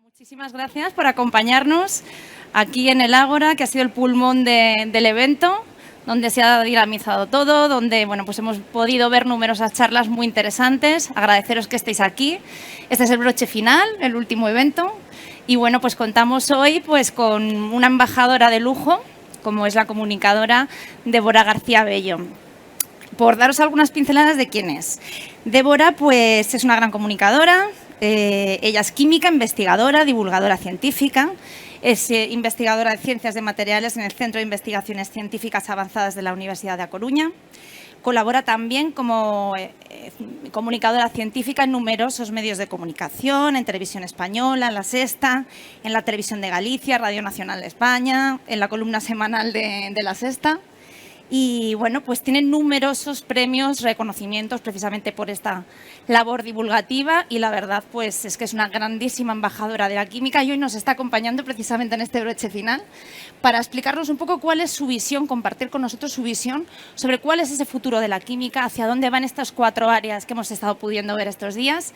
Muchísimas gracias por acompañarnos aquí en el Ágora, que ha sido el pulmón del evento, donde se ha dinamizado todo, donde pues hemos podido ver numerosas charlas muy interesantes. Agradeceros que estéis aquí. Este es el broche final, el último evento. Y pues contamos hoy con una embajadora de lujo, como es la comunicadora Débora García Bello. Por daros algunas pinceladas de quién es. Débora es una gran comunicadora. Ella es química, investigadora, divulgadora científica, es investigadora de ciencias de materiales en el Centro de Investigaciones Científicas Avanzadas de la Universidad de A Coruña. Colabora también como comunicadora científica en numerosos medios de comunicación, en Televisión Española, en La Sexta, en la Televisión de Galicia, Radio Nacional de España, en la columna semanal de La Sexta. Y tiene numerosos premios, reconocimientos precisamente por esta labor divulgativa y la verdad es que es una grandísima embajadora de la química y hoy nos está acompañando precisamente en este broche final para explicarnos un poco cuál es su visión, compartir con nosotros su visión sobre cuál es ese futuro de la química, hacia dónde van estas 4 áreas que hemos estado pudiendo ver estos días.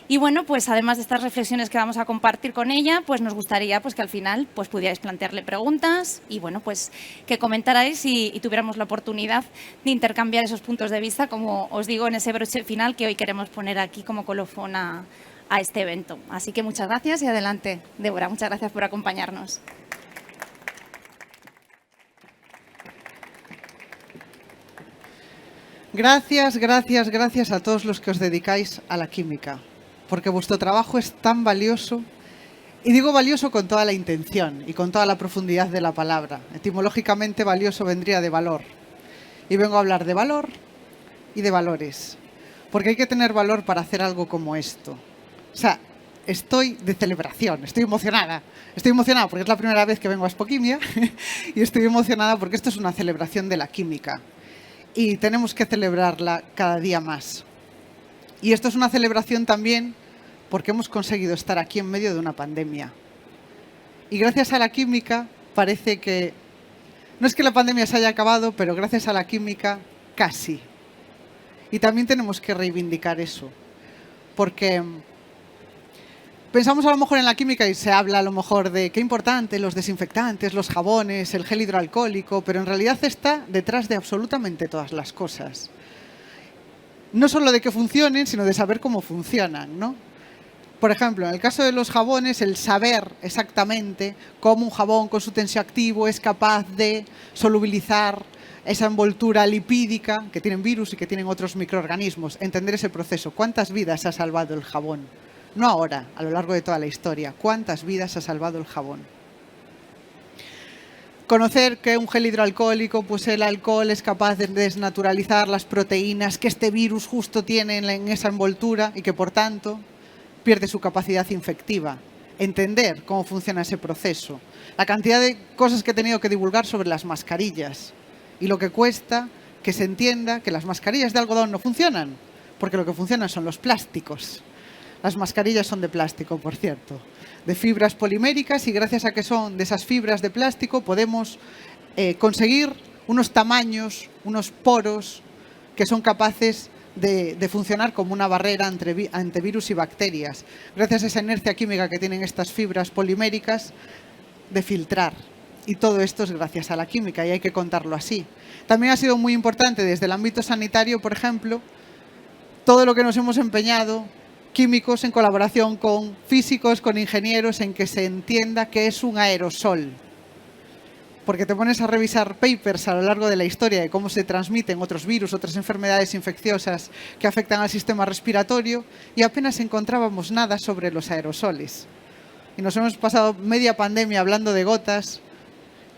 Y además de estas reflexiones que vamos a compartir con ella, nos gustaría que al final pudierais plantearle preguntas y que comentarais y tuviéramos la oportunidad de intercambiar esos puntos de vista, como os digo, en ese broche final que hoy queremos poner aquí como colofón a este evento. Así que muchas gracias y adelante, Débora. Muchas gracias por acompañarnos. Gracias a todos los que os dedicáis a la química, porque vuestro trabajo es tan valioso, y digo valioso con toda la intención y con toda la profundidad de la palabra. Etimológicamente valioso vendría de valor, y vengo a hablar de valor y de valores, porque hay que tener valor para hacer algo como esto. O sea, estoy de celebración, estoy emocionada porque es la primera vez que vengo a Expoquimia y estoy emocionada porque esto es una celebración de la química. Y tenemos que celebrarla cada día más. Y esto es una celebración también porque hemos conseguido estar aquí en medio de una pandemia. Y gracias a la química parece que, no es que la pandemia se haya acabado, pero gracias a la química casi. Y también tenemos que reivindicar eso. Porque pensamos a lo mejor en la química y se habla a lo mejor de qué importante los desinfectantes, los jabones, el gel hidroalcohólico, pero en realidad está detrás de absolutamente todas las cosas. No solo de que funcionen, sino de saber cómo funcionan, ¿no? Por ejemplo, en el caso de los jabones, el saber exactamente cómo un jabón con su tensioactivo es capaz de solubilizar esa envoltura lipídica que tienen virus y que tienen otros microorganismos, entender ese proceso. ¿Cuántas vidas ha salvado el jabón? No ahora, a lo largo de toda la historia. ¿Cuántas vidas ha salvado el jabón? Conocer que un gel hidroalcohólico, el alcohol es capaz de desnaturalizar las proteínas que este virus justo tiene en esa envoltura y que, por tanto, pierde su capacidad infectiva. Entender cómo funciona ese proceso. La cantidad de cosas que he tenido que divulgar sobre las mascarillas y lo que cuesta que se entienda que las mascarillas de algodón no funcionan, porque lo que funcionan son los plásticos. Las mascarillas son de plástico, por cierto, de fibras poliméricas, y gracias a que son de esas fibras de plástico podemos conseguir unos tamaños, unos poros que son capaces de funcionar como una barrera ante virus y bacterias. Gracias a esa inercia química que tienen estas fibras poliméricas de filtrar. Y todo esto es gracias a la química y hay que contarlo así. También ha sido muy importante desde el ámbito sanitario, por ejemplo, todo lo que nos hemos empeñado químicos en colaboración con físicos, con ingenieros, en que se entienda qué es un aerosol. Porque te pones a revisar papers a lo largo de la historia de cómo se transmiten otros virus, otras enfermedades infecciosas que afectan al sistema respiratorio y apenas encontrábamos nada sobre los aerosoles. Y nos hemos pasado media pandemia hablando de gotas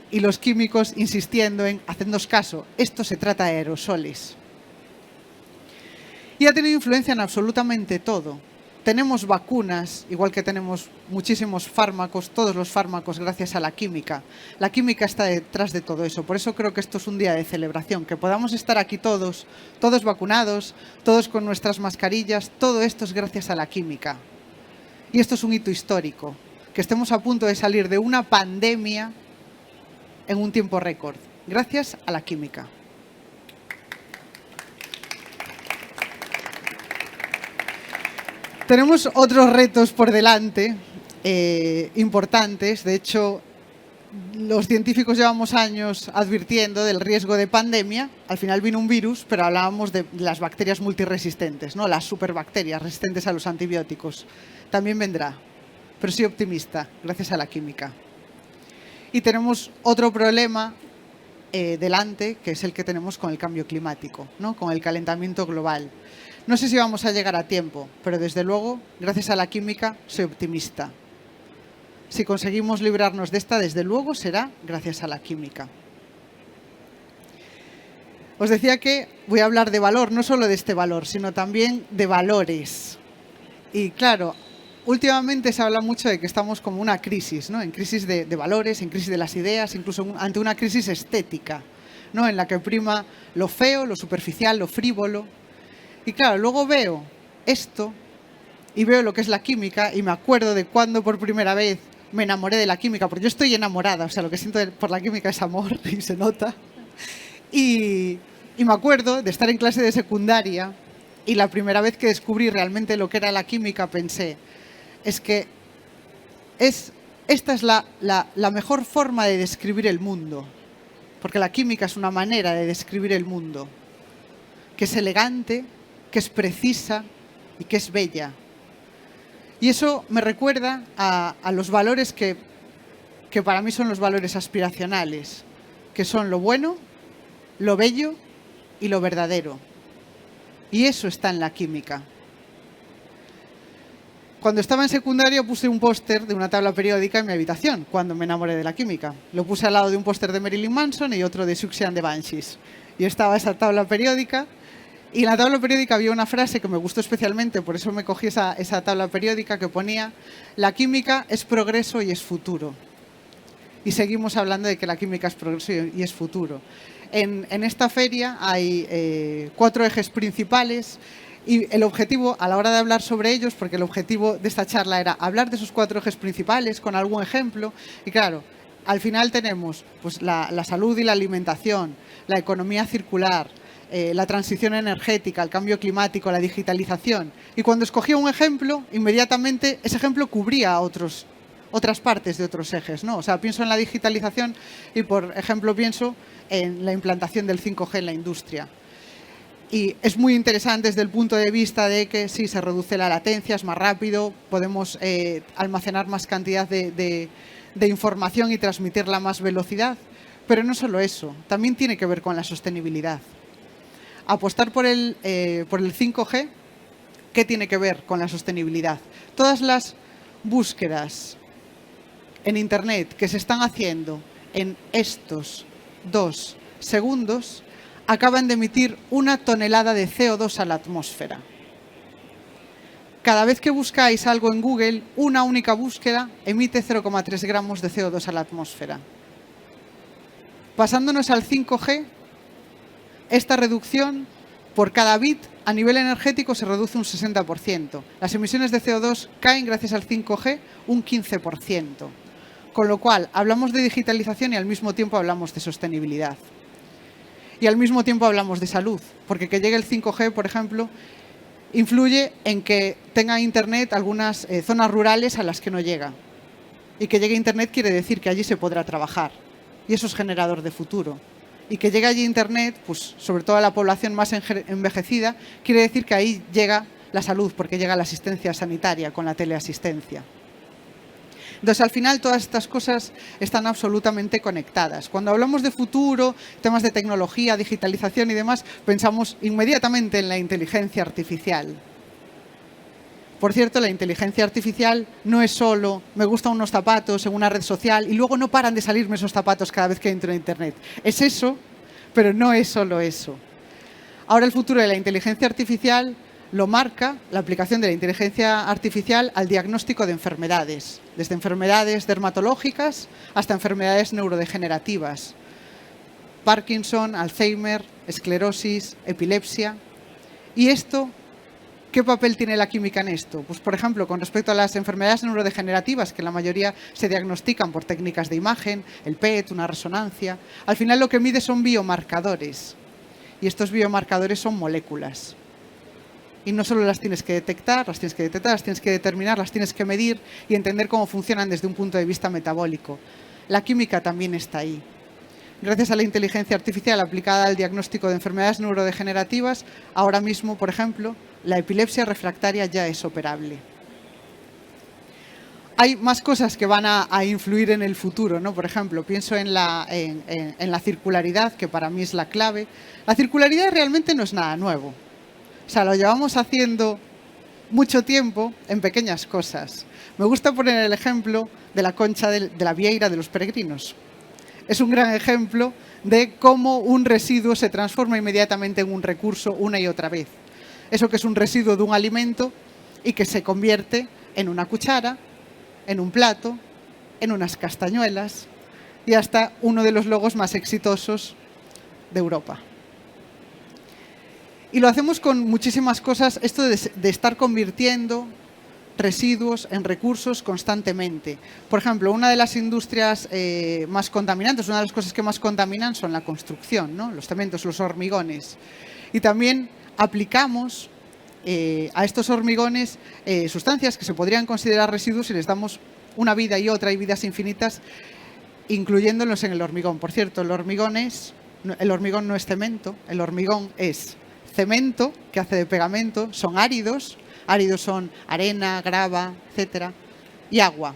y los químicos insistiendo en hacednos caso, esto se trata de aerosoles. Y ha tenido influencia en absolutamente todo. tenemos vacunas, igual que tenemos muchísimos fármacos, todos los fármacos gracias a la química. La química está detrás de todo eso. Por eso creo que esto es un día de celebración, que podamos estar aquí todos vacunados, todos con nuestras mascarillas. Todo esto es gracias a la química. Y esto es un hito histórico, que estemos a punto de salir de una pandemia en un tiempo récord, gracias a la química. Tenemos otros retos por delante, importantes. De hecho, los científicos llevamos años advirtiendo del riesgo de pandemia. Al final vino un virus, pero hablábamos de las bacterias multiresistentes, ¿no? Las superbacterias resistentes a los antibióticos. También vendrá, pero soy optimista, gracias a la química. Y tenemos otro problema delante, que es el que tenemos con el cambio climático, ¿no? Con el calentamiento global. No sé si vamos a llegar a tiempo, pero desde luego, gracias a la química, soy optimista. Si conseguimos librarnos de esta, desde luego será gracias a la química. Os decía que voy a hablar de valor, no solo de este valor, sino también de valores. Y claro, últimamente se habla mucho de que estamos como una crisis, ¿no? En crisis de valores, en crisis de las ideas, incluso ante una crisis estética, ¿no? En la que prima lo feo, lo superficial, lo frívolo. Y claro, luego veo esto y veo lo que es la química y me acuerdo de cuando por primera vez me enamoré de la química, porque yo estoy enamorada, o sea, lo que siento por la química es amor y se nota. Y me acuerdo de estar en clase de secundaria y la primera vez que descubrí realmente lo que era la química pensé, es que esta es la mejor forma de describir el mundo, porque la química es una manera de describir el mundo, que es elegante, que es precisa y que es bella. Y eso me recuerda a los valores que para mí son los valores aspiracionales, que son lo bueno, lo bello y lo verdadero. Y eso está en la química. Cuando estaba en secundaria puse un póster de una tabla periódica en mi habitación, cuando me enamoré de la química. Lo puse al lado de un póster de Marilyn Manson y otro de Siouxsie and the Banshees. Y estaba esa tabla periódica. Y en la tabla periódica había una frase que me gustó especialmente, por eso me cogí esa tabla periódica que ponía: la química es progreso y es futuro. Y seguimos hablando de que la química es progreso y es futuro. En esta feria hay 4 ejes principales y el objetivo, a la hora de hablar sobre ellos, porque el objetivo de esta charla era hablar de esos 4 ejes principales con algún ejemplo, y claro, al final tenemos pues, la salud y la alimentación, la economía circular, la transición energética, el cambio climático, la digitalización. Y cuando escogía un ejemplo, inmediatamente ese ejemplo cubría otras partes de otros ejes, ¿no? O sea, pienso en la digitalización y, por ejemplo, pienso en la implantación del 5G en la industria. Y es muy interesante desde el punto de vista de que sí, se reduce la latencia, es más rápido, podemos almacenar más cantidad de información y transmitirla a más velocidad. Pero no solo eso, también tiene que ver con la sostenibilidad. Apostar por el 5G, ¿qué tiene que ver con la sostenibilidad? Todas las búsquedas en Internet que se están haciendo en estos 2 segundos acaban de emitir 1 tonelada de CO2 a la atmósfera. Cada vez que buscáis algo en Google, una única búsqueda emite 0,3 gramos de CO2 a la atmósfera. Pasándonos al 5G, esta reducción por cada bit a nivel energético se reduce un 60%. Las emisiones de CO2 caen gracias al 5G un 15%. Con lo cual, hablamos de digitalización y al mismo tiempo hablamos de sostenibilidad. Y al mismo tiempo hablamos de salud, porque que llegue el 5G, por ejemplo, influye en que tenga Internet algunas zonas rurales a las que no llega. Y que llegue Internet quiere decir que allí se podrá trabajar. Y eso es generador de futuro. Y que llegue allí Internet, pues sobre todo a la población más envejecida, quiere decir que ahí llega la salud, porque llega la asistencia sanitaria con la teleasistencia. Entonces, al final, todas estas cosas están absolutamente conectadas. Cuando hablamos de futuro, temas de tecnología, digitalización y demás, pensamos inmediatamente en la inteligencia artificial. Por cierto, la inteligencia artificial no es solo me gustan unos zapatos en una red social y luego no paran de salirme esos zapatos cada vez que entro en Internet. Es eso, pero no es solo eso. Ahora el futuro de la inteligencia artificial lo marca la aplicación de la inteligencia artificial al diagnóstico de enfermedades, desde enfermedades dermatológicas hasta enfermedades neurodegenerativas. Parkinson, Alzheimer, esclerosis, epilepsia. ¿Y esto? ¿Qué papel tiene la química en esto? Pues, por ejemplo, con respecto a las enfermedades neurodegenerativas, que la mayoría se diagnostican por técnicas de imagen, el PET, una resonancia, al final lo que mide son biomarcadores. Y estos biomarcadores son moléculas. Y no solo las tienes que detectar, las tienes que determinar, las tienes que medir y entender cómo funcionan desde un punto de vista metabólico. La química también está ahí. Gracias a la inteligencia artificial aplicada al diagnóstico de enfermedades neurodegenerativas, ahora mismo, por ejemplo, la epilepsia refractaria ya es operable. Hay más cosas que van a influir en el futuro, ¿no? Por ejemplo, pienso en la circularidad, que para mí es la clave. La circularidad realmente no es nada nuevo. O sea, lo llevamos haciendo mucho tiempo en pequeñas cosas. Me gusta poner el ejemplo de la concha de la vieira de los peregrinos. Es un gran ejemplo de cómo un residuo se transforma inmediatamente en un recurso una y otra vez. Eso que es un residuo de un alimento y que se convierte en una cuchara, en un plato, en unas castañuelas y hasta uno de los logos más exitosos de Europa. Y lo hacemos con muchísimas cosas, esto de estar convirtiendo residuos en recursos constantemente. Por ejemplo, una de las industrias más contaminantes, una de las cosas que más contaminan son la construcción, ¿no? Los cementos, los hormigones. Y también aplicamos a estos hormigones sustancias que se podrían considerar residuos y les damos una vida y otra y vidas infinitas, incluyéndolos en el hormigón. Por cierto, el hormigón no es cemento, el hormigón es cemento que hace de pegamento, son áridos. Áridos son arena, grava, etcétera, y agua.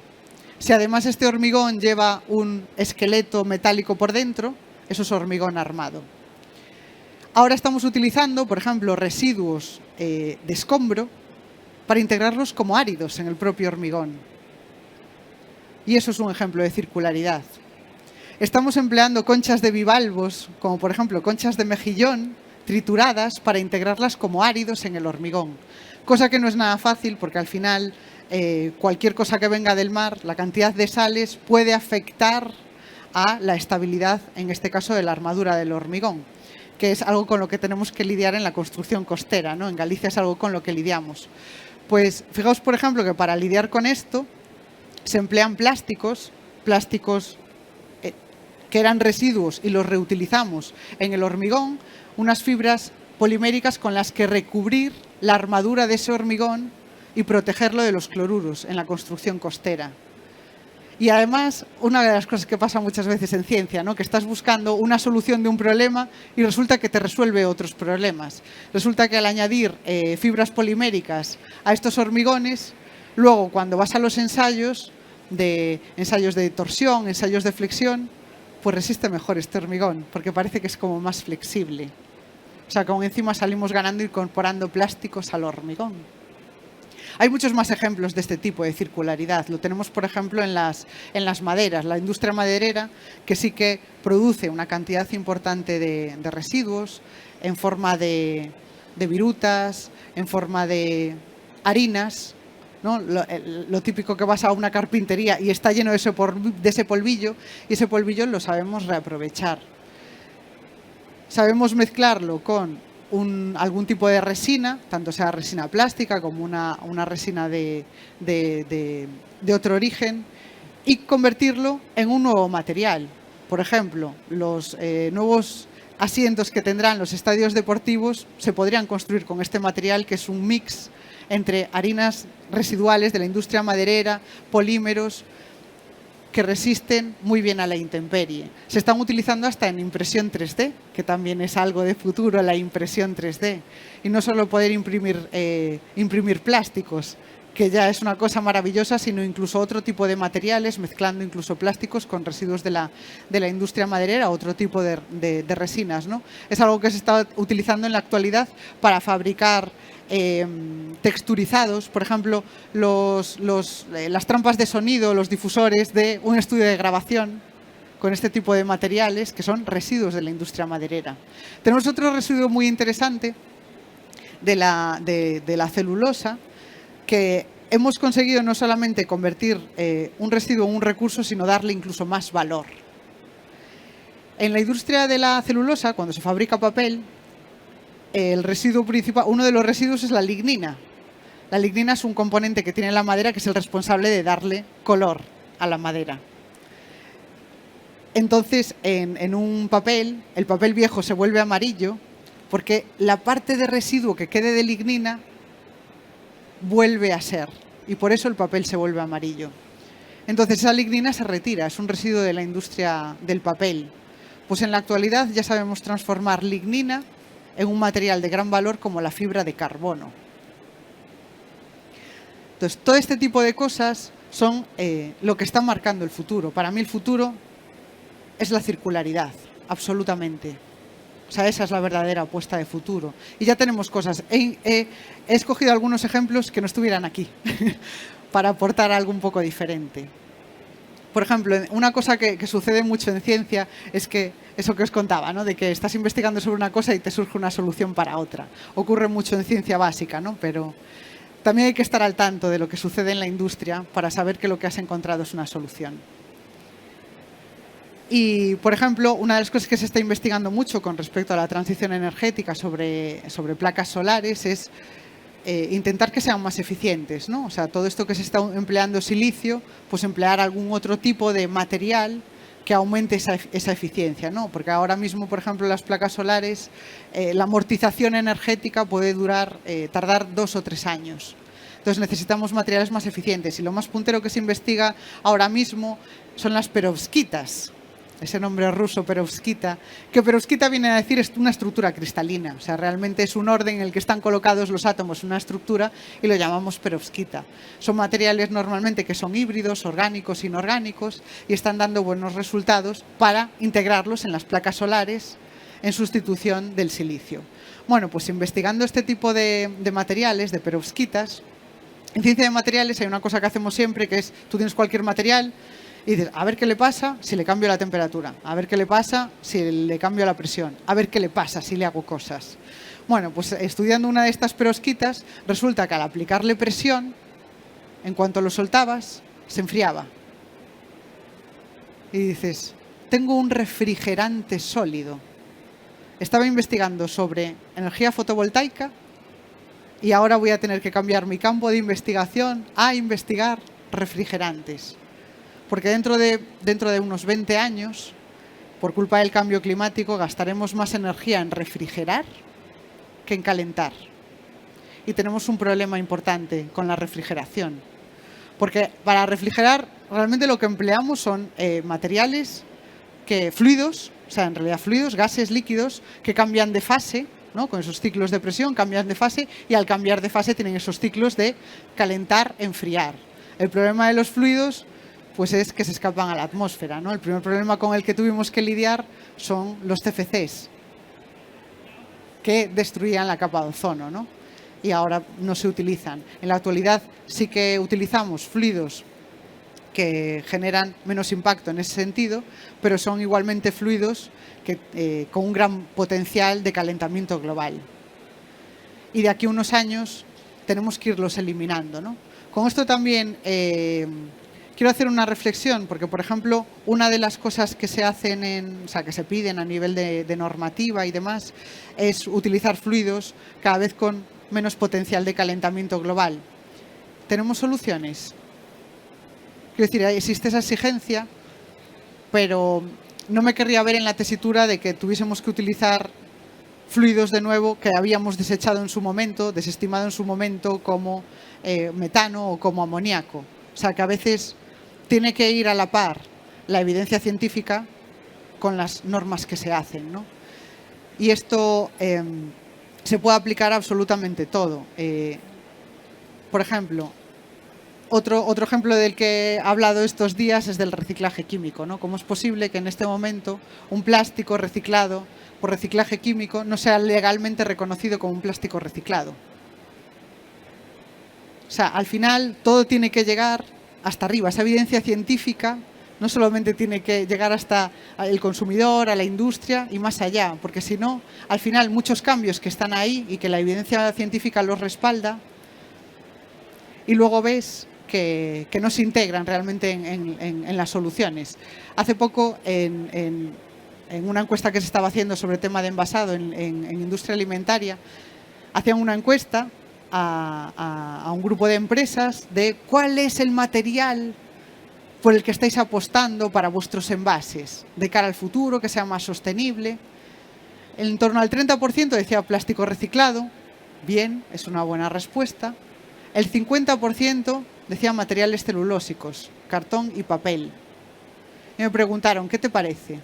Si además este hormigón lleva un esqueleto metálico por dentro, eso es hormigón armado. Ahora estamos utilizando, por ejemplo, residuos de escombro para integrarlos como áridos en el propio hormigón. Y eso es un ejemplo de circularidad. Estamos empleando conchas de bivalvos, como por ejemplo conchas de mejillón, trituradas para integrarlas como áridos en el hormigón. Cosa que no es nada fácil porque al final cualquier cosa que venga del mar, la cantidad de sales puede afectar a la estabilidad, en este caso de la armadura del hormigón, que es algo con lo que tenemos que lidiar en la construcción costera, ¿no? En Galicia es algo con lo que lidiamos. Pues fijaos, por ejemplo, que para lidiar con esto se emplean plásticos que eran residuos y los reutilizamos en el hormigón, unas fibras poliméricas con las que recubrir la armadura de ese hormigón y protegerlo de los cloruros en la construcción costera. Y además, una de las cosas que pasa muchas veces en ciencia, ¿no? Que estás buscando una solución de un problema y resulta que te resuelve otros problemas. Resulta que al añadir fibras poliméricas a estos hormigones, luego cuando vas a los ensayos de torsión, ensayos de flexión, pues resiste mejor este hormigón, porque parece que es como más flexible. O sea, como encima salimos ganando incorporando plásticos al hormigón. Hay muchos más ejemplos de este tipo de circularidad. Lo tenemos, por ejemplo, en las maderas. La industria maderera, que sí que produce una cantidad importante de residuos en forma de virutas, en forma de harinas, ¿no? Lo típico que vas a una carpintería y está lleno de ese polvillo, y ese polvillo lo sabemos reaprovechar. Sabemos mezclarlo con algún tipo de resina, tanto sea resina plástica como una resina de otro origen, y convertirlo en un nuevo material. Por ejemplo, los nuevos asientos que tendrán los estadios deportivos se podrían construir con este material, que es un mix entre harinas residuales de la industria maderera, polímeros, que resisten muy bien a la intemperie. Se están utilizando hasta en impresión 3D, que también es algo de futuro, la impresión 3D. Y no solo poder imprimir plásticos, que ya es una cosa maravillosa, sino incluso otro tipo de materiales, mezclando incluso plásticos con residuos de la industria maderera, otro tipo de resinas, ¿no? Es algo que se está utilizando en la actualidad para fabricar texturizados, por ejemplo, las trampas de sonido, los difusores de un estudio de grabación con este tipo de materiales que son residuos de la industria maderera. Tenemos otro residuo muy interesante de la celulosa, que hemos conseguido no solamente convertir un residuo en un recurso, sino darle incluso más valor. En la industria de la celulosa, cuando se fabrica papel, el residuo principal, uno de los residuos es la lignina. La lignina es un componente que tiene la madera que es el responsable de darle color a la madera. Entonces, en un papel, el papel viejo se vuelve amarillo porque la parte de residuo que quede de lignina vuelve a ser, y por eso el papel se vuelve amarillo. Entonces esa lignina se retira, es un residuo de la industria del papel. Pues en la actualidad ya sabemos transformar lignina en un material de gran valor como la fibra de carbono. Entonces todo este tipo de cosas son lo que está marcando el futuro. Para mí el futuro es la circularidad, absolutamente. O sea, esa es la verdadera apuesta de futuro. Y ya tenemos cosas. He escogido algunos ejemplos que no estuvieran aquí para aportar algo un poco diferente. Por ejemplo, una cosa que sucede mucho en ciencia es que, eso que os contaba, ¿no? De que estás investigando sobre una cosa y te surge una solución para otra. Ocurre mucho en ciencia básica, ¿no? Pero también hay que estar al tanto de lo que sucede en la industria para saber que lo que has encontrado es una solución. Y, por ejemplo, una de las cosas que se está investigando mucho con respecto a la transición energética sobre placas solares es intentar que sean más eficientes, ¿no? O sea, todo esto que se está empleando silicio, pues emplear algún otro tipo de material que aumente esa eficiencia, ¿no? Porque ahora mismo, por ejemplo, las placas solares, la amortización energética puede tardar 2 o 3 años. Entonces necesitamos materiales más eficientes y lo más puntero que se investiga ahora mismo son las perovskitas. Ese nombre ruso, perovskita, que perovskita viene a decir es una estructura cristalina, o sea, realmente es un orden en el que están colocados los átomos en una estructura y lo llamamos perovskita. Son materiales normalmente que son híbridos, orgánicos, inorgánicos y están dando buenos resultados para integrarlos en las placas solares en sustitución del silicio. Bueno, pues investigando este tipo de materiales, de perovskitas, en ciencia de materiales hay una cosa que hacemos siempre que es, tú tienes cualquier material, y dices, a ver qué le pasa si le cambio la temperatura, a ver qué le pasa si le cambio la presión, a ver qué le pasa si le hago cosas. Bueno, pues estudiando una de estas perovskitas, resulta que al aplicarle presión, en cuanto lo soltabas, se enfriaba. Y dices, tengo un refrigerante sólido. Estaba investigando sobre energía fotovoltaica y ahora voy a tener que cambiar mi campo de investigación a investigar refrigerantes. Porque dentro de unos 20 años, por culpa del cambio climático, gastaremos más energía en refrigerar que en calentar. Y tenemos un problema importante con la refrigeración. Porque para refrigerar, realmente lo que empleamos son materiales, fluidos, o sea, en realidad fluidos, gases líquidos, que cambian de fase, ¿no? Con esos ciclos de presión cambian de fase y al cambiar de fase tienen esos ciclos de calentar, enfriar. El problema de los fluidos pues es que se escapan a la atmósfera, ¿no? El primer problema con el que tuvimos que lidiar son los CFCs, que destruían la capa de ozono, ¿no? Y ahora no se utilizan. En la actualidad sí que utilizamos fluidos que generan menos impacto en ese sentido, pero son igualmente fluidos con un gran potencial de calentamiento global. Y de aquí a unos años tenemos que irlos eliminando, ¿no? Con esto también quiero hacer una reflexión, porque, por ejemplo, una de las cosas que se hacen, que se piden a nivel de normativa y demás, es utilizar fluidos cada vez con menos potencial de calentamiento global. ¿Tenemos soluciones? Quiero decir, existe esa exigencia, pero no me querría ver en la tesitura de que tuviésemos que utilizar fluidos de nuevo que habíamos desechado en su momento, desestimado en su momento como metano o como amoníaco. O sea, que a veces tiene que ir a la par la evidencia científica con las normas que se hacen, ¿no? Y esto se puede aplicar a absolutamente todo. Por ejemplo, otro ejemplo del que he hablado estos días es del reciclaje químico, ¿no? ¿Cómo es posible que en este momento un plástico reciclado por reciclaje químico no sea legalmente reconocido como un plástico reciclado? O sea, al final todo tiene que llegar hasta arriba. Esa evidencia científica No solamente tiene que llegar hasta el consumidor, a la industria y más allá, porque si no, al final muchos cambios que están ahí y que la evidencia científica los respalda, y luego ves que no se integran realmente en las soluciones. Hace poco, en una encuesta que se estaba haciendo sobre el tema de envasado en industria alimentaria, hacían una encuesta a un grupo de empresas de cuál es el material por el que estáis apostando para vuestros envases de cara al futuro, que sea más sostenible. En torno al 30% decía plástico reciclado. Bien, es una buena respuesta. El 50% decía materiales celulósicos, cartón y papel. Y me preguntaron, ¿qué te parece?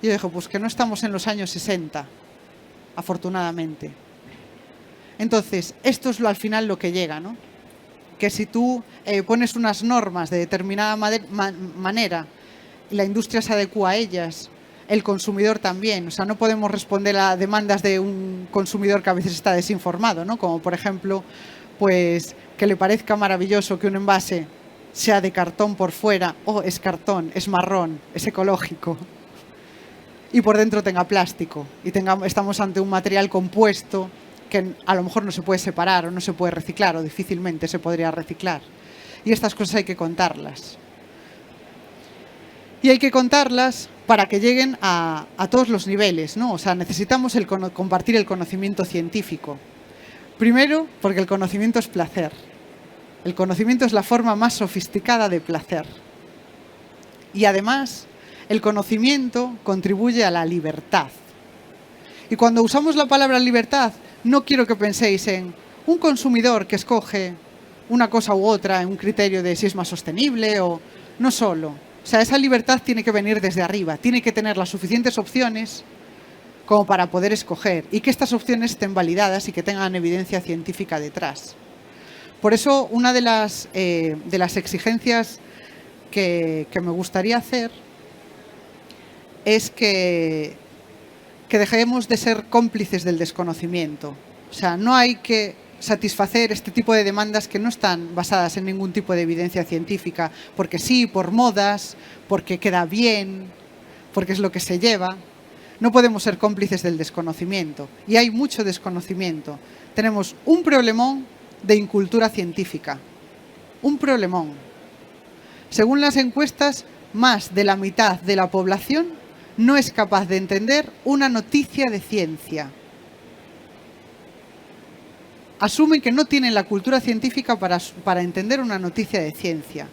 Y yo dije, pues que no estamos en los años 60, afortunadamente. Entonces, esto es al final lo que llega, ¿no? Que si tú pones unas normas de determinada manera y la industria se adecua a ellas, el consumidor también. O sea, no podemos responder a demandas de un consumidor que a veces está desinformado, ¿no? Como, por ejemplo, pues que le parezca maravilloso que un envase sea de cartón por fuera, es cartón, es marrón, es ecológico, y por dentro tenga plástico y estamos ante un material compuesto que a lo mejor no se puede separar o no se puede reciclar o difícilmente se podría reciclar. Y estas cosas hay que contarlas. Y hay que contarlas para que lleguen a todos los niveles, ¿no? O sea, necesitamos compartir el conocimiento científico. Primero, porque el conocimiento es placer. El conocimiento es la forma más sofisticada de placer. Y además, el conocimiento contribuye a la libertad. Y cuando usamos la palabra libertad, no quiero que penséis en un consumidor que escoge una cosa u otra en un criterio de si es más sostenible o no solo. O sea, esa libertad tiene que venir desde arriba, tiene que tener las suficientes opciones como para poder escoger y que estas opciones estén validadas y que tengan evidencia científica detrás. Por eso, una de las exigencias que me gustaría hacer es que dejemos de ser cómplices del desconocimiento. O sea, no hay que satisfacer este tipo de demandas que no están basadas en ningún tipo de evidencia científica, porque sí, por modas, porque queda bien, porque es lo que se lleva. No podemos ser cómplices del desconocimiento. Y hay mucho desconocimiento. Tenemos un problemón de incultura científica. Un problemón. Según las encuestas, más de la mitad de la población no es capaz de entender una noticia de ciencia. Asumen que no tienen la cultura científica para entender una noticia de ciencia.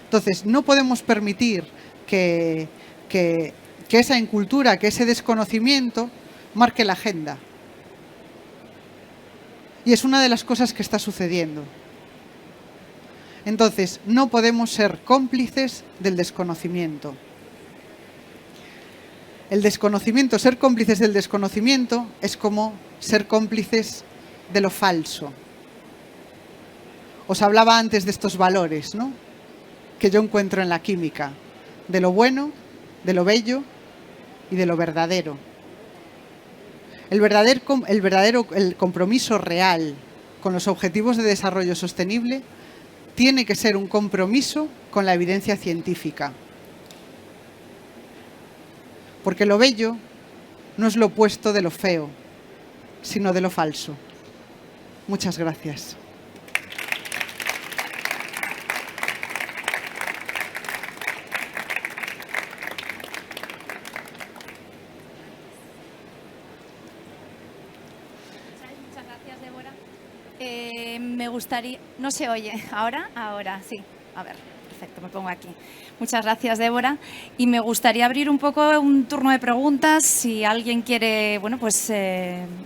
Entonces, no podemos permitir que esa incultura, que ese desconocimiento marque la agenda. Y es una de las cosas que está sucediendo. Entonces, no podemos ser cómplices del desconocimiento. El desconocimiento, ser cómplices del desconocimiento, es como ser cómplices de lo falso. Os hablaba antes de estos valores, ¿no?, que yo encuentro en la química, de lo bueno, de lo bello y de lo verdadero. El compromiso real con los objetivos de desarrollo sostenible tiene que ser un compromiso con la evidencia científica. Porque lo bello no es lo opuesto de lo feo, sino de lo falso. Muchas gracias. Muchas gracias, Débora. Me gustaría... ¿No se oye? ¿Ahora? Ahora, sí. A ver, perfecto, me pongo aquí. Muchas gracias, Débora. Y me gustaría abrir un poco un turno de preguntas. Si alguien quiere, bueno, pues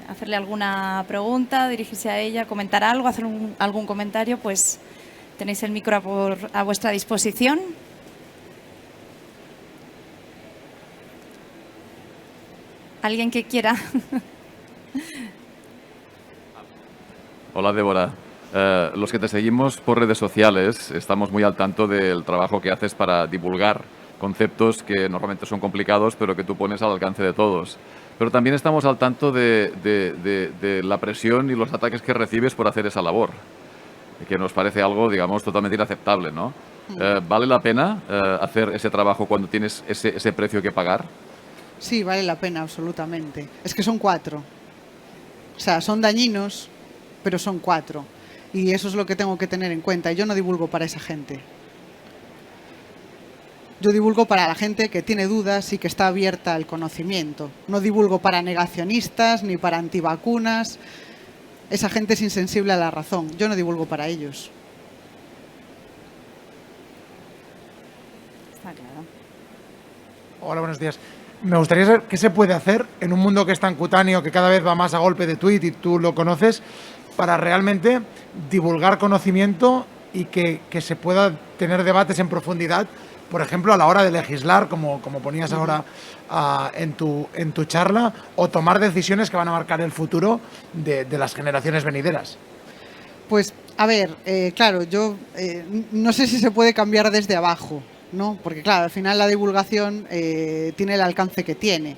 hacerle alguna pregunta, dirigirse a ella, comentar algo, hacer algún comentario, pues tenéis el micro a vuestra disposición. ¿Alguien que quiera? Hola, Débora. Los que te seguimos por redes sociales estamos muy al tanto del trabajo que haces para divulgar conceptos que normalmente son complicados, pero que tú pones al alcance de todos. Pero también estamos al tanto de la presión y los ataques que recibes por hacer esa labor, que nos parece algo, digamos, totalmente inaceptable, ¿no? ¿Vale la pena hacer ese trabajo cuando tienes ese precio que pagar? Sí, vale la pena, absolutamente. Es que son 4. O sea, son dañinos, pero son 4. Y eso es lo que tengo que tener en cuenta. Yo no divulgo para esa gente. Yo divulgo para la gente que tiene dudas y que está abierta al conocimiento. No divulgo para negacionistas ni para antivacunas. Esa gente es insensible a la razón. Yo no divulgo para ellos. Está claro. Hola, buenos días. Me gustaría saber qué se puede hacer en un mundo que es tan cutáneo, que cada vez va más a golpe de tuit y tú lo conoces, para realmente divulgar conocimiento y que se pueda tener debates en profundidad, por ejemplo, a la hora de legislar, como ponías ahora en tu charla, o tomar decisiones que van a marcar el futuro de las generaciones venideras. Pues, a ver, claro, yo no sé si se puede cambiar desde abajo, ¿no? Porque, claro, al final la divulgación tiene el alcance que tiene.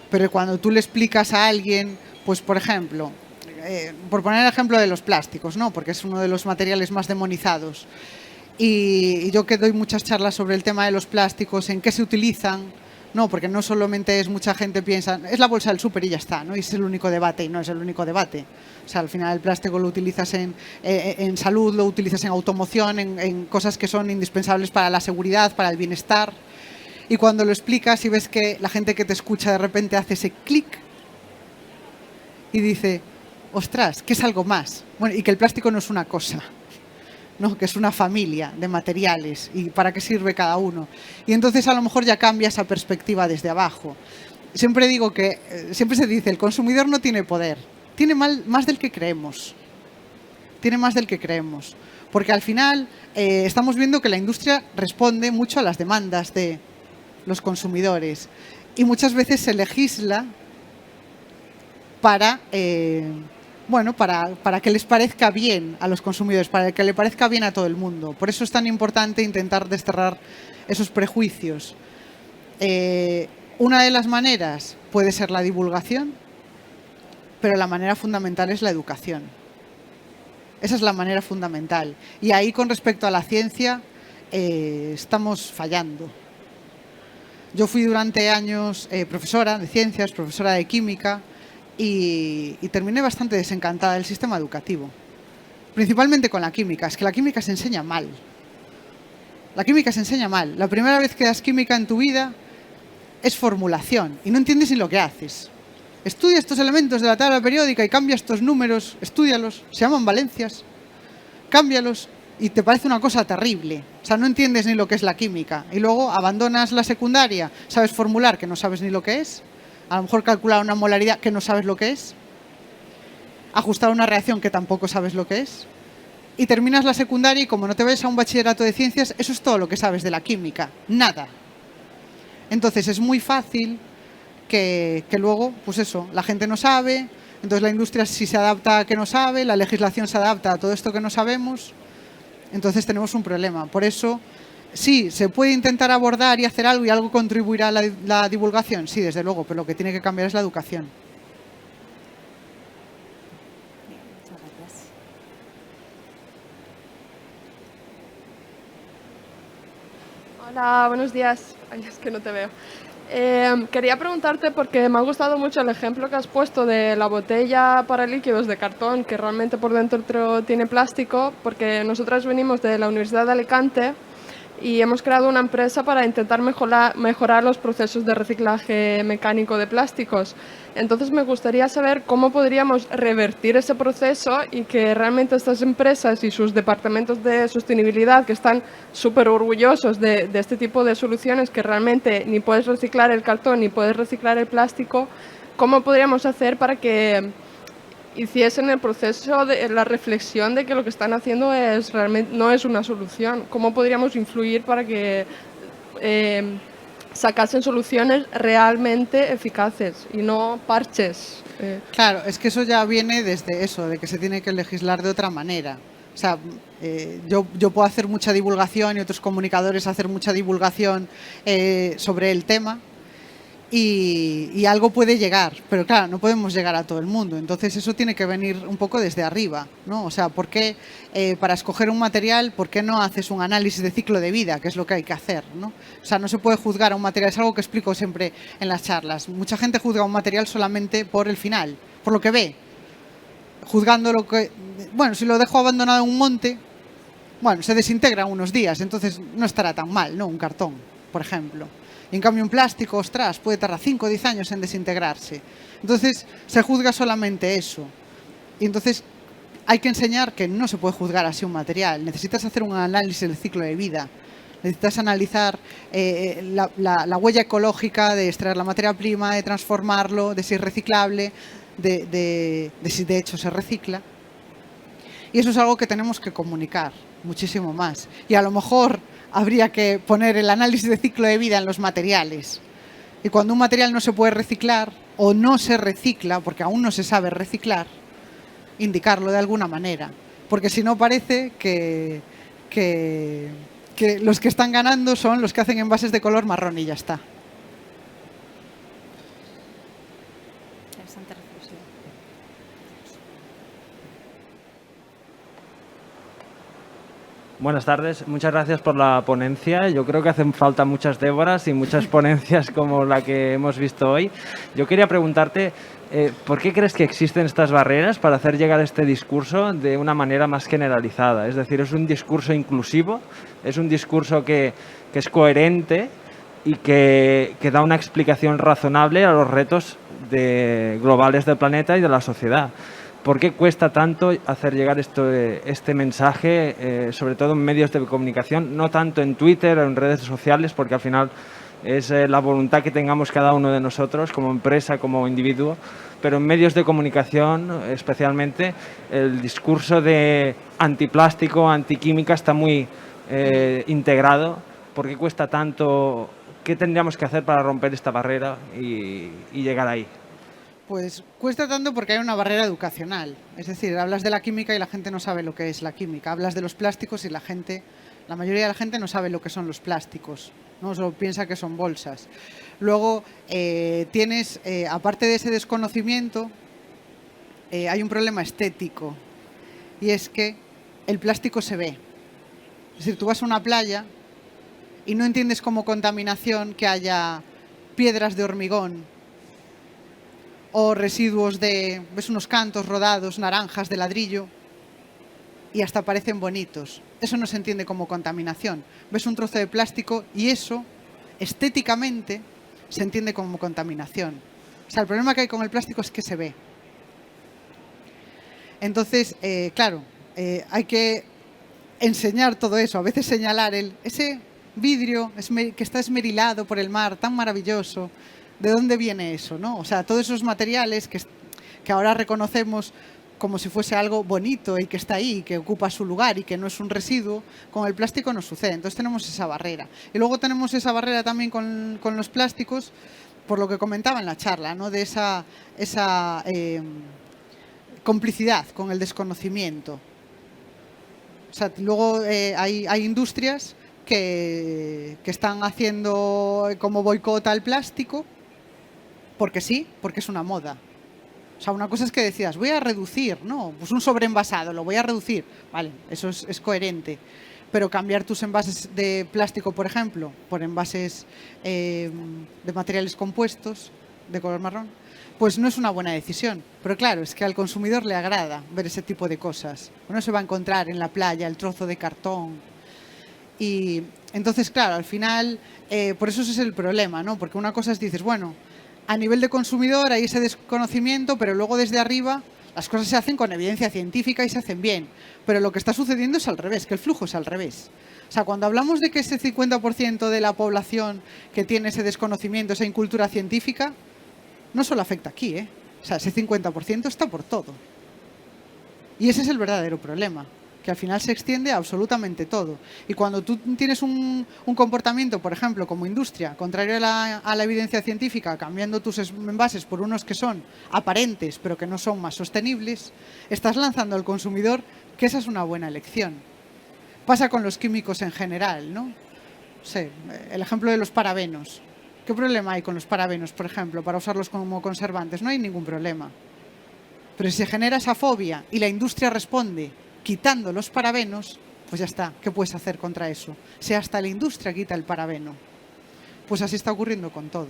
Pero cuando tú le explicas a alguien, pues, por ejemplo, por poner el ejemplo de los plásticos, ¿no? Porque es uno de los materiales más demonizados. Y yo que doy muchas charlas sobre el tema de los plásticos, en qué se utilizan, no, porque no solamente es mucha gente piensa, es la bolsa del súper y ya está, ¿no? Y es el único debate, y no es el único debate. O sea, al final el plástico lo utilizas en salud, lo utilizas en automoción, en cosas que son indispensables para la seguridad, para el bienestar. Y cuando lo explicas y ves que la gente que te escucha de repente hace ese clic y dice, ostras, que es algo más. Bueno, y que el plástico no es una cosa, ¿no? Que es una familia de materiales y para qué sirve cada uno. Y entonces a lo mejor ya cambia esa perspectiva desde abajo. Siempre digo que, siempre se dice, el consumidor no tiene poder, tiene más del que creemos. Tiene más del que creemos. Porque al final estamos viendo que la industria responde mucho a las demandas de los consumidores y muchas veces se legisla para... bueno, para que les parezca bien a los consumidores, para que le parezca bien a todo el mundo. Por eso es tan importante intentar desterrar esos prejuicios. Una de las maneras puede ser la divulgación, pero la manera fundamental es la educación. Esa es la manera fundamental. Y ahí, con respecto a la ciencia, estamos fallando. Yo fui durante años profesora de ciencias, profesora de química, y terminé bastante desencantada del sistema educativo. Principalmente con la química. Es que la química se enseña mal. La química se enseña mal. La primera vez que das química en tu vida es formulación y no entiendes ni lo que haces. Estudia estos elementos de la tabla periódica y cambia estos números, estúdialos, se llaman valencias, cámbialos y te parece una cosa terrible. O sea, no entiendes ni lo que es la química. Y luego abandonas la secundaria, sabes formular que no sabes ni lo que es, a lo mejor calcular una molaridad que no sabes lo que es, ajustar una reacción que tampoco sabes lo que es, y terminas la secundaria y como no te vayas a un bachillerato de ciencias, eso es todo lo que sabes de la química, nada. Entonces es muy fácil que luego, pues eso, la gente no sabe, entonces la industria sí se adapta a que no sabe, la legislación se adapta a todo esto que no sabemos, entonces tenemos un problema. Por eso... Sí, se puede intentar abordar y hacer algo y algo contribuirá a la divulgación, sí, desde luego, pero lo que tiene que cambiar es la educación. Muchas gracias. Hola, buenos días. Ay, es que no te veo. Quería preguntarte, porque me ha gustado mucho el ejemplo que has puesto de la botella para líquidos de cartón, que realmente por dentro tiene plástico, porque nosotras venimos de la Universidad de Alicante y hemos creado una empresa para intentar mejorar los procesos de reciclaje mecánico de plásticos. Entonces me gustaría saber cómo podríamos revertir ese proceso y que realmente estas empresas y sus departamentos de sostenibilidad, que están súper orgullosos de este tipo de soluciones, que realmente ni puedes reciclar el cartón ni puedes reciclar el plástico, ¿cómo podríamos hacer para que hiciesen el proceso de la reflexión de que lo que están haciendo realmente no es una solución? ¿Cómo podríamos influir para que sacasen soluciones realmente eficaces y no parches? Claro, es que eso ya viene desde eso, de que se tiene que legislar de otra manera. O sea, yo puedo hacer mucha divulgación y otros comunicadores hacer mucha divulgación sobre el tema, y algo puede llegar, pero claro, no podemos llegar a todo el mundo, entonces eso tiene que venir un poco desde arriba, ¿no? O sea, ¿por qué para escoger un material, por qué no haces un análisis de ciclo de vida, que es lo que hay que hacer, ¿no? O sea, no se puede juzgar a un material, es algo que explico siempre en las charlas. Mucha gente juzga un material solamente por el final, por lo que ve, juzgando lo que, bueno, si lo dejo abandonado en un monte, bueno, se desintegra unos días, entonces no estará tan mal, ¿no? Un cartón, por ejemplo. Y en cambio un plástico, ostras, puede tardar 5 o 10 años en desintegrarse. Entonces se juzga solamente eso. Y entonces hay que enseñar que no se puede juzgar así un material. Necesitas hacer un análisis del ciclo de vida. Necesitas analizar la huella ecológica de extraer la materia prima, de transformarlo, de si es reciclable, de si de hecho se recicla. Y eso es algo que tenemos que comunicar muchísimo más. Y a lo mejor habría que poner el análisis de ciclo de vida en los materiales. Y cuando un material no se puede reciclar o no se recicla, porque aún no se sabe reciclar, indicarlo de alguna manera. Porque si no parece que los que están ganando son los que hacen envases de color marrón y ya está. Interesante reflexión. Buenas tardes, muchas gracias por la ponencia. Yo creo que hacen falta muchas Déboras y muchas ponencias como la que hemos visto hoy. Yo quería preguntarte, ¿por qué crees que existen estas barreras para hacer llegar este discurso de una manera más generalizada? Es decir, ¿es un discurso inclusivo? ¿Es un discurso que es coherente y que da una explicación razonable a los retos globales del planeta y de la sociedad? ¿Por qué cuesta tanto hacer llegar este mensaje, sobre todo en medios de comunicación, no tanto en Twitter o en redes sociales, porque al final es la voluntad que tengamos cada uno de nosotros, como empresa, como individuo, pero en medios de comunicación, especialmente, el discurso de antiplástico, antiquímica está muy integrado? ¿Por qué cuesta tanto? ¿Qué tendríamos que hacer para romper esta barrera y llegar ahí? Pues cuesta tanto porque hay una barrera educacional. Es decir, hablas de la química y la gente no sabe lo que es la química. Hablas de los plásticos y la mayoría de la gente no sabe lo que son los plásticos, ¿no? Solo piensa que son bolsas. Luego tienes, aparte de ese desconocimiento, hay un problema estético. Y es que el plástico se ve. Es decir, tú vas a una playa y no entiendes como contaminación que haya piedras de hormigón o residuos ves unos cantos rodados, naranjas de ladrillo, y hasta parecen bonitos. Eso no se entiende como contaminación. Ves un trozo de plástico y eso, estéticamente, se entiende como contaminación. O sea, el problema que hay con el plástico es que se ve. Entonces, claro, hay que enseñar todo eso. A veces señalar ese vidrio que está esmerilado por el mar, tan maravilloso. ¿De dónde viene eso, no? O sea, todos esos materiales que ahora reconocemos como si fuese algo bonito y que está ahí, que ocupa su lugar y que no es un residuo, con el plástico no sucede. Entonces tenemos esa barrera. Y luego tenemos esa barrera también con los plásticos, por lo que comentaba en la charla, ¿no? De esa complicidad con el desconocimiento. O sea, luego hay industrias que están haciendo como boicot al plástico, porque sí, porque es una moda. O sea, una cosa es que decías, voy a reducir, ¿no? Pues un sobreenvasado, lo voy a reducir. Vale, eso es coherente. Pero cambiar tus envases de plástico, por ejemplo, por envases de materiales compuestos de color marrón, pues no es una buena decisión. Pero claro, es que al consumidor le agrada ver ese tipo de cosas. Uno se va a encontrar en la playa el trozo de cartón. Y entonces, claro, al final, por eso ese es el problema, ¿no? Porque una cosa es, dices, bueno, a nivel de consumidor hay ese desconocimiento, pero luego desde arriba las cosas se hacen con evidencia científica y se hacen bien. Pero lo que está sucediendo es al revés, que el flujo es al revés. O sea, cuando hablamos de que ese 50% de la población que tiene ese desconocimiento, esa incultura científica, no solo afecta aquí, ¿eh? O sea, ese 50% está por todo. Y ese es el verdadero problema, que al final se extiende a absolutamente todo. Y cuando tú tienes un comportamiento, por ejemplo, como industria, contrario a la evidencia científica, cambiando tus envases por unos que son aparentes, pero que no son más sostenibles, estás lanzando al consumidor que esa es una buena elección. Pasa con los químicos en general, ¿no? No sé, el ejemplo de los parabenos, ¿Qué problema hay con los parabenos, por ejemplo, para usarlos como conservantes? No hay ningún problema. Pero si se genera esa fobia y la industria responde quitando los parabenos, pues ya está. ¿Qué puedes hacer contra eso? Si hasta la industria quita el parabeno. Pues así está ocurriendo con todo.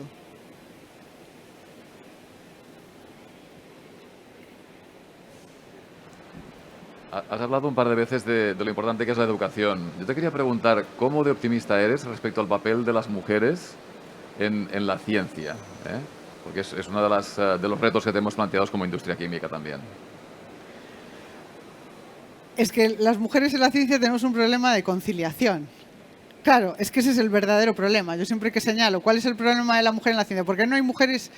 Has hablado un par de veces de lo importante que es la educación. Yo te quería preguntar cómo de optimista eres respecto al papel de las mujeres en la ciencia, ¿eh? Porque es uno de los retos que tenemos planteados como industria química también. Es que las mujeres en la ciencia tenemos un problema de conciliación. Claro, es que ese es el verdadero problema. Yo siempre que señalo cuál es el problema de la mujer en la ciencia, porque no hay mujeres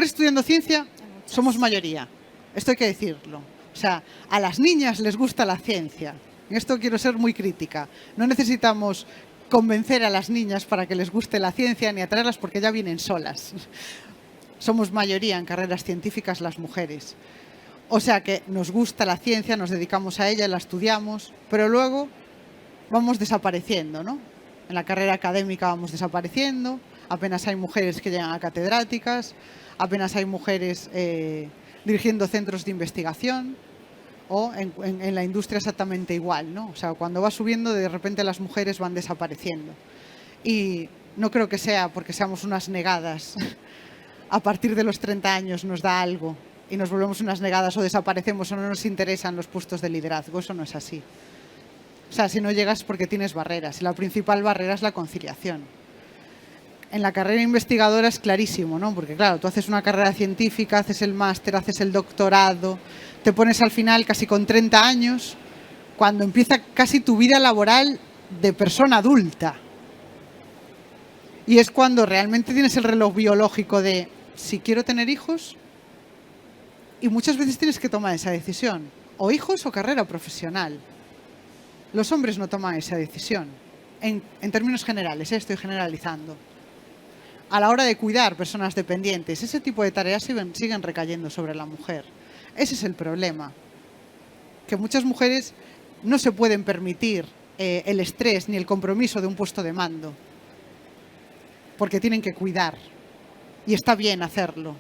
estudiando ciencia, somos mayoría. Esto hay que decirlo. O sea, a las niñas les gusta la ciencia. En esto quiero ser muy crítica. No necesitamos convencer a las niñas para que les guste la ciencia ni atraerlas porque ya vienen solas. Somos mayoría en carreras científicas las mujeres. O sea que nos gusta la ciencia, nos dedicamos a ella, la estudiamos, pero luego vamos desapareciendo, ¿no? En la carrera académica vamos desapareciendo, apenas hay mujeres que llegan a catedráticas, apenas hay mujeres dirigiendo centros de investigación, o en la industria exactamente igual, ¿no? O sea, cuando va subiendo, de repente las mujeres van desapareciendo. Y no creo que sea porque seamos unas negadas. A partir de los 30 años nos da algo y nos volvemos unas negadas o desaparecemos o no nos interesan los puestos de liderazgo. Eso no es así. O sea, si no llegas porque tienes barreras. Y la principal barrera es la conciliación. En la carrera investigadora es clarísimo, ¿no? Porque claro, tú haces una carrera científica, haces el máster, haces el doctorado, te pones al final casi con 30 años, cuando empieza casi tu vida laboral de persona adulta. Y es cuando realmente tienes el reloj biológico de si quiero tener hijos, y muchas veces tienes que tomar esa decisión, o hijos o carrera profesional. Los hombres no toman esa decisión, en términos generales, estoy generalizando. A la hora de cuidar personas dependientes, ese tipo de tareas siguen recayendo sobre la mujer. Ese es el problema, que muchas mujeres no se pueden permitir el estrés ni el compromiso de un puesto de mando, porque tienen que cuidar, y está bien hacerlo,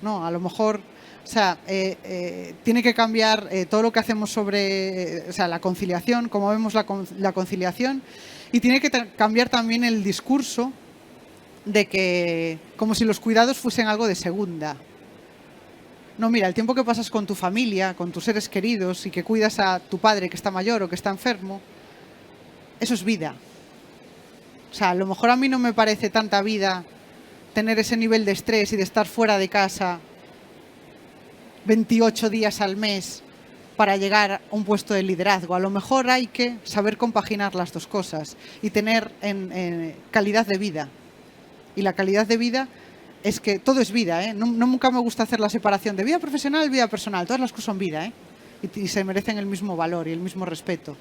¿no? A lo mejor, o sea, tiene que cambiar todo lo que hacemos sobre la conciliación, cómo vemos la conciliación, y tiene que cambiar también el discurso de que, como si los cuidados fuesen algo de segunda. No, mira, el tiempo que pasas con tu familia, con tus seres queridos y que cuidas a tu padre que está mayor o que está enfermo, eso es vida. O sea, a lo mejor a mí no me parece tanta vida tener ese nivel de estrés y de estar fuera de casa 28 días al mes para llegar a un puesto de liderazgo. A lo mejor hay que saber compaginar las dos cosas y tener calidad de vida. Y la calidad de vida es que todo es vida, ¿eh? Nunca me gusta hacer la separación de vida profesional y vida personal. Todas las cosas son vida, ¿eh? Y se merecen el mismo valor y el mismo respeto.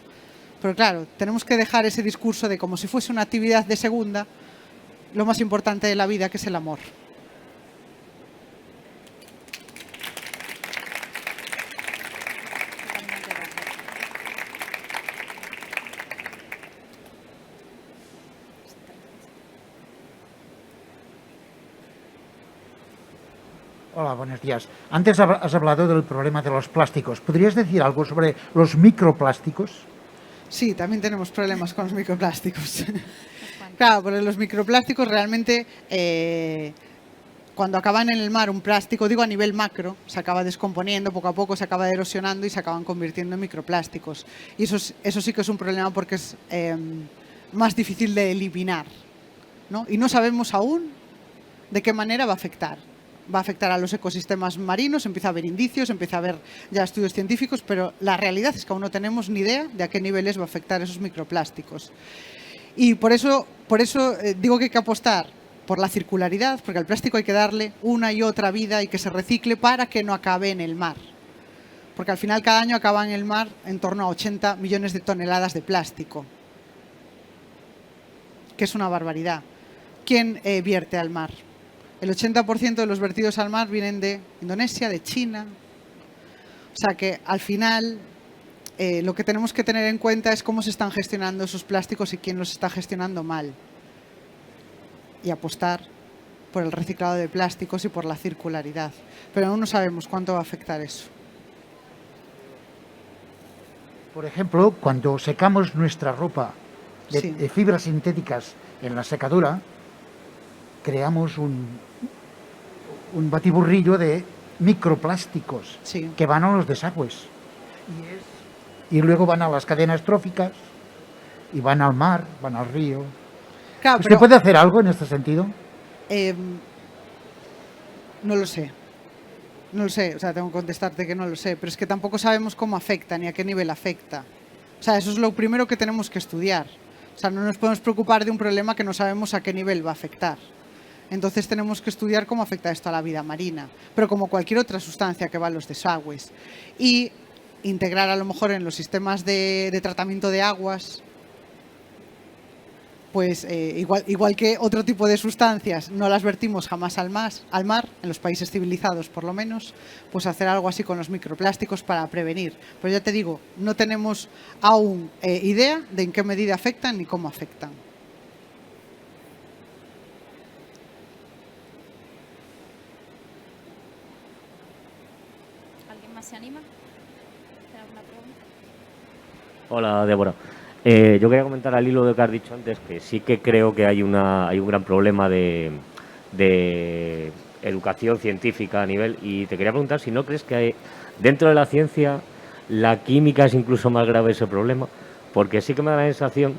Pero claro, tenemos que dejar ese discurso de como si fuese una actividad de segunda, lo más importante de la vida, que es el amor. Hola, buenos días. Antes has hablado del problema de los plásticos. ¿Podrías decir algo sobre los microplásticos? Sí, también tenemos problemas con los microplásticos. Claro, porque los microplásticos realmente, cuando acaban en el mar un plástico, digo a nivel macro, se acaba descomponiendo poco a poco, se acaba erosionando y se acaban convirtiendo en microplásticos. Y eso sí que es un problema porque es más difícil de eliminar, ¿no? Y no sabemos aún de qué manera va a afectar. Va a afectar a los ecosistemas marinos, empieza a haber indicios, empieza a haber ya estudios científicos, pero la realidad es que aún no tenemos ni idea de a qué niveles va a afectar esos microplásticos. Y por eso digo que hay que apostar por la circularidad, porque al plástico hay que darle una y otra vida y que se recicle para que no acabe en el mar. Porque al final cada año acaba en el mar en torno a 80 millones de toneladas de plástico, que es una barbaridad. ¿Quién vierte al mar? El 80% de los vertidos al mar vienen de Indonesia, de China. O sea que al final lo que tenemos que tener en cuenta es cómo se están gestionando esos plásticos y quién los está gestionando mal. Y apostar por el reciclado de plásticos y por la circularidad. Pero aún no sabemos cuánto va a afectar eso. Por ejemplo, cuando secamos nuestra ropa de fibras sintéticas en la secadora, creamos un batiburrillo de microplásticos que van a los desagües. Y luego van a las cadenas tróficas y van al mar, van al río. Claro, ¿Usted puede hacer algo en este sentido? No lo sé. No lo sé, o sea, tengo que contestarte que no lo sé, pero es que tampoco sabemos cómo afecta ni a qué nivel afecta. O sea, eso es lo primero que tenemos que estudiar. O sea, no nos podemos preocupar de un problema que no sabemos a qué nivel va a afectar. Entonces tenemos que estudiar cómo afecta esto a la vida marina, pero como cualquier otra sustancia que va a los desagües. Y integrar a lo mejor en los sistemas de tratamiento de aguas, pues igual que otro tipo de sustancias no las vertimos jamás al mar, en los países civilizados por lo menos, pues hacer algo así con los microplásticos para prevenir. Pero ya te digo, no tenemos aún idea de en qué medida afectan ni cómo afectan. ¿Alguien más se anima? ¿Tiene alguna pregunta? Hola, Débora. Yo quería comentar al hilo de lo que has dicho antes, que sí que creo que hay un gran problema de educación científica a nivel, y te quería preguntar si no crees que dentro de la ciencia la química es incluso más grave ese problema, porque sí que me da la sensación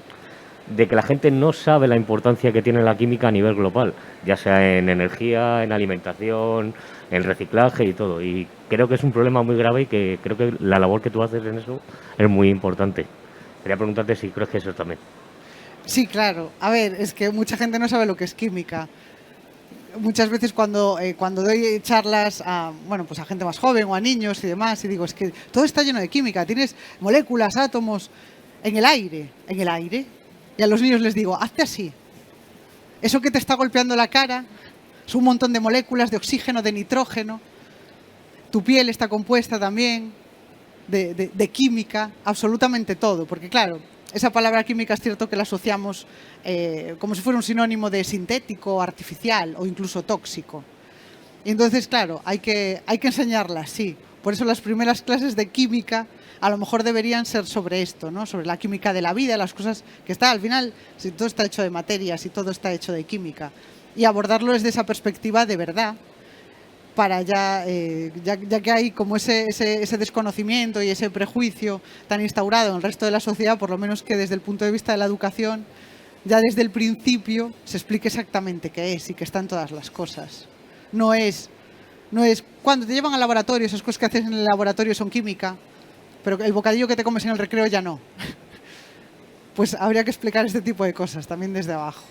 de que la gente no sabe la importancia que tiene la química a nivel global, ya sea en energía, en alimentación, en reciclaje y todo, y creo que es un problema muy grave y que creo que la labor que tú haces en eso es muy importante. Quería preguntarte si crees que eso también. Sí, claro. A ver, es que mucha gente no sabe lo que es química. Muchas veces cuando doy charlas a pues a gente más joven o a niños y demás, y digo, es que todo está lleno de química. Tienes moléculas, átomos en el aire. Y a los niños les digo, hazte así. Eso que te está golpeando la cara es un montón de moléculas de oxígeno, de nitrógeno. Tu piel está compuesta también de química, absolutamente todo, porque claro, esa palabra química es cierto que la asociamos como si fuera un sinónimo de sintético, artificial o incluso tóxico. Y entonces, claro, hay que enseñarla, sí. Por eso las primeras clases de química a lo mejor deberían ser sobre esto, ¿no? Sobre la química de la vida, las cosas que está al final, si todo está hecho de materias y todo está hecho de química, y abordarlo desde esa perspectiva de verdad, para ya que hay como ese desconocimiento y ese prejuicio tan instaurado en el resto de la sociedad, por lo menos que desde el punto de vista de la educación, ya desde el principio se explique exactamente qué es y qué están todas las cosas. No es cuando te llevan al laboratorio, esas cosas que haces en el laboratorio son química, pero el bocadillo que te comes en el recreo ya no. Pues habría que explicar este tipo de cosas también desde abajo.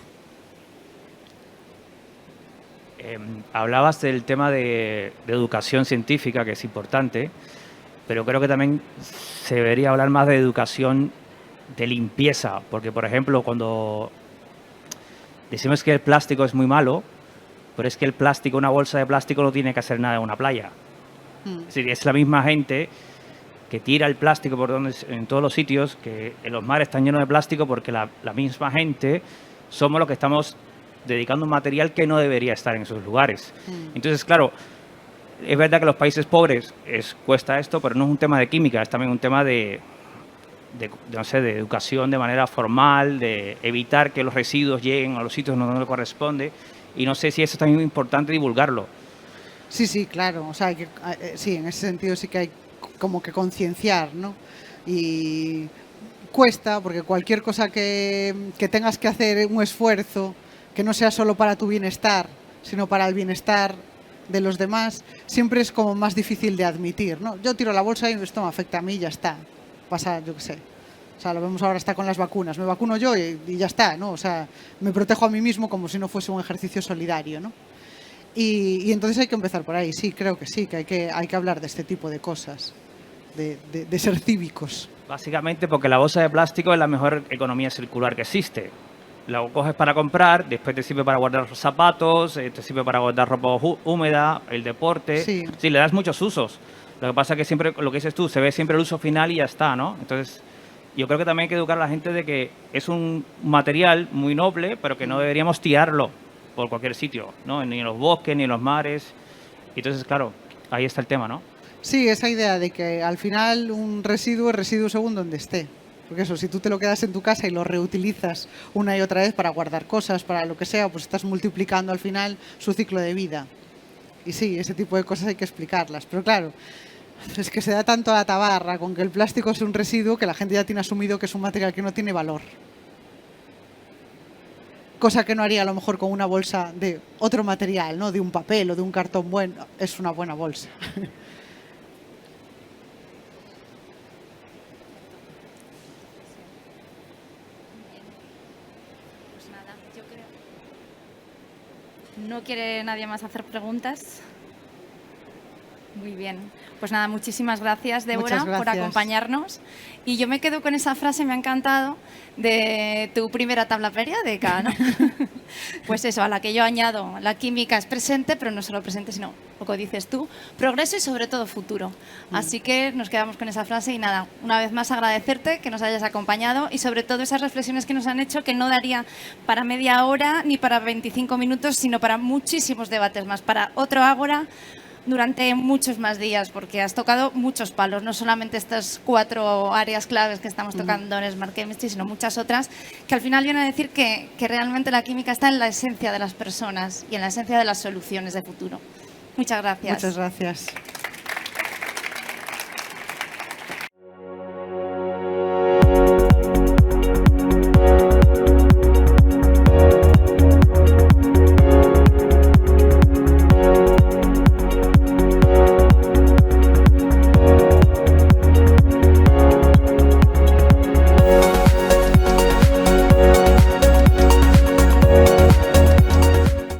Hablabas del tema de educación científica, que es importante, pero creo que también se debería hablar más de educación de limpieza, porque, por ejemplo, cuando decimos que el plástico es muy malo, pero es que el plástico, una bolsa de plástico no tiene que hacer nada en una playa. Es decir, es la misma gente que tira el plástico en todos los sitios, que en los mares están llenos de plástico, porque la misma gente somos los que estamos dedicando un material que no debería estar en esos lugares. Entonces, claro, es verdad que los países pobres cuesta esto, pero no es un tema de química, es también un tema de educación de manera formal, de evitar que los residuos lleguen a los sitios donde no le corresponde, y no sé si eso es también importante divulgarlo. Sí, claro. O sea, sí, en ese sentido sí que hay como que concienciar, ¿no? Y cuesta, porque cualquier cosa que tengas que hacer un esfuerzo que no sea solo para tu bienestar, sino para el bienestar de los demás, siempre es como más difícil de admitir, ¿no? Yo tiro la bolsa y esto me afecta a mí y ya está. Pasa, yo qué sé. O sea, lo vemos ahora hasta con las vacunas. Me vacuno yo y ya está, ¿no? O sea, me protejo a mí mismo como si no fuese un ejercicio solidario, ¿no? Y entonces hay que empezar por ahí. Sí, creo que sí, que hay que hablar de este tipo de cosas, de ser cívicos. Básicamente porque la bolsa de plástico es la mejor economía circular que existe. La coges para comprar, después te sirve para guardar los zapatos, te sirve para guardar ropa húmeda, el deporte. Sí, le das muchos usos. Lo que pasa es que siempre, lo que dices tú, se ve siempre el uso final y ya está, ¿no? Entonces, yo creo que también hay que educar a la gente de que es un material muy noble, pero que no deberíamos tirarlo. por cualquier sitio, ¿no? Ni en los bosques, ni en los mares. Y entonces, claro, ahí está el tema, ¿no? Sí, esa idea de que al final un residuo es residuo según donde esté. Porque eso, si tú te lo quedas en tu casa y lo reutilizas una y otra vez para guardar cosas, para lo que sea, pues estás multiplicando al final su ciclo de vida. Y sí, ese tipo de cosas hay que explicarlas. Pero claro, es que se da tanto a la tabarra con que el plástico es un residuo que la gente ya tiene asumido que es un material que no tiene valor. Cosa que no haría a lo mejor con una bolsa de otro material, ¿no? De un papel o de un cartón bueno. Es una buena bolsa. ¿No quiere nadie más hacer preguntas? Muy bien. Pues nada, muchísimas gracias, Débora, por acompañarnos. Y yo me quedo con esa frase, me ha encantado, de tu primera tabla periódica, ¿no? Pues eso, a la que yo añado, la química es presente, pero no solo presente, sino, lo que dices tú, progreso y sobre todo futuro. Así que nos quedamos con esa frase y nada, una vez más agradecerte que nos hayas acompañado y sobre todo esas reflexiones que nos han hecho que no daría para media hora ni para 25 minutos, sino para muchísimos debates más, para otro ágora durante muchos más días, porque has tocado muchos palos, no solamente estas 4 áreas claves que estamos tocando en Smart Chemistry, sino muchas otras, que al final vienen a decir que realmente la química está en la esencia de las personas y en la esencia de las soluciones de futuro. Muchas gracias. Muchas gracias.